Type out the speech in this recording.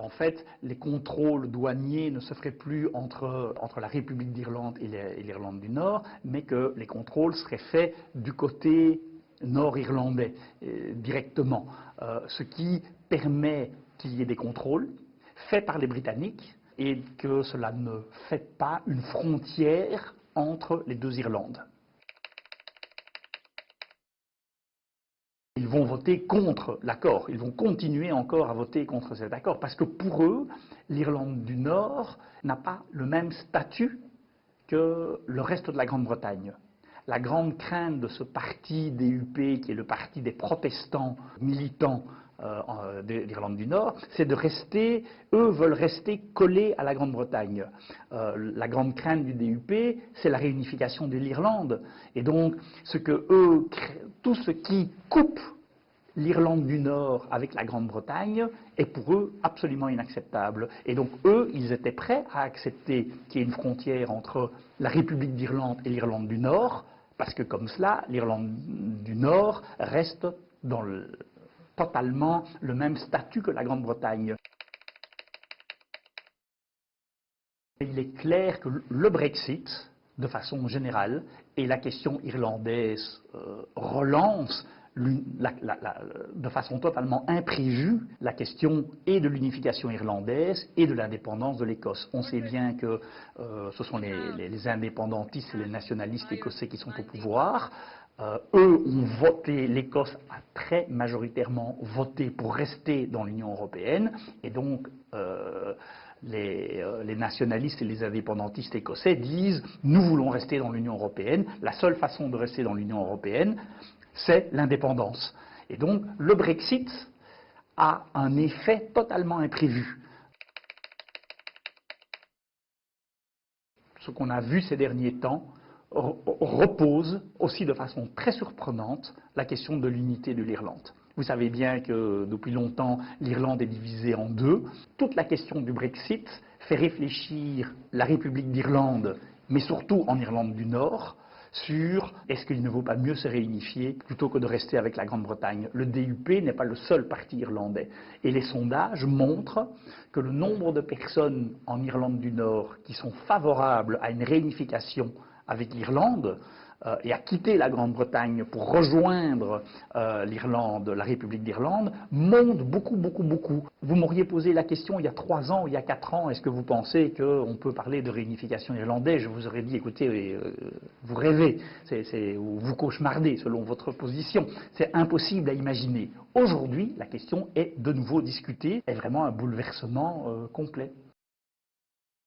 en fait, les contrôles douaniers ne se feraient plus entre la République d'Irlande et l'Irlande du Nord, mais que les contrôles seraient faits du côté nord-irlandais directement, ce qui permet qu'il y ait des contrôles faits par les Britanniques et que cela ne fait pas une frontière entre les deux Irlandes. Ils vont voter contre l'accord, ils vont continuer encore à voter contre cet accord, parce que pour eux, l'Irlande du Nord n'a pas le même statut que le reste de la Grande-Bretagne. La grande crainte de ce parti DUP, qui est le parti des protestants militants d'Irlande du Nord, c'est de rester, eux veulent rester collés à la Grande-Bretagne. La grande crainte du DUP, c'est la réunification de l'Irlande. Et donc, tout ce qui coupe l'Irlande du Nord avec la Grande-Bretagne est pour eux absolument inacceptable. Et donc eux, ils étaient prêts à accepter qu'il y ait une frontière entre la République d'Irlande et l'Irlande du Nord, parce que comme cela, l'Irlande du Nord reste dans totalement le même statut que la Grande-Bretagne. Il est clair que le Brexit, de façon générale, et la question irlandaise relance de façon totalement imprévue la question et de l'unification irlandaise et de l'indépendance de l'Écosse. On sait bien que ce sont les indépendantistes et les nationalistes écossais qui sont au pouvoir. Eux ont voté, l'Écosse a très majoritairement voté pour rester dans l'Union européenne, et donc les nationalistes et les indépendantistes écossais disent « nous voulons rester dans l'Union européenne, la seule façon de rester dans l'Union européenne, c'est l'indépendance ». Et donc le Brexit a un effet totalement imprévu. Ce qu'on a vu ces derniers temps repose aussi de façon très surprenante la question de l'unité de l'Irlande. Vous savez bien que depuis longtemps, l'Irlande est divisée en deux. Toute la question du Brexit fait réfléchir la République d'Irlande, mais surtout en Irlande du Nord, sur est-ce qu'il ne vaut pas mieux se réunifier plutôt que de rester avec la Grande-Bretagne. Le DUP n'est pas le seul parti irlandais. Et les sondages montrent que le nombre de personnes en Irlande du Nord qui sont favorables à une réunification avec l'Irlande et à quitter la Grande-Bretagne pour rejoindre l'Irlande, la République d'Irlande, monte beaucoup, beaucoup, beaucoup. Vous m'auriez posé la question il y a 3 ans, il y a 4 ans, est-ce que vous pensez qu'on peut parler de réunification irlandaise? Je vous aurais dit, écoutez, vous rêvez, ou vous cauchemardez selon votre position. C'est impossible à imaginer. Aujourd'hui, la question est de nouveau discutée, est vraiment un bouleversement complet.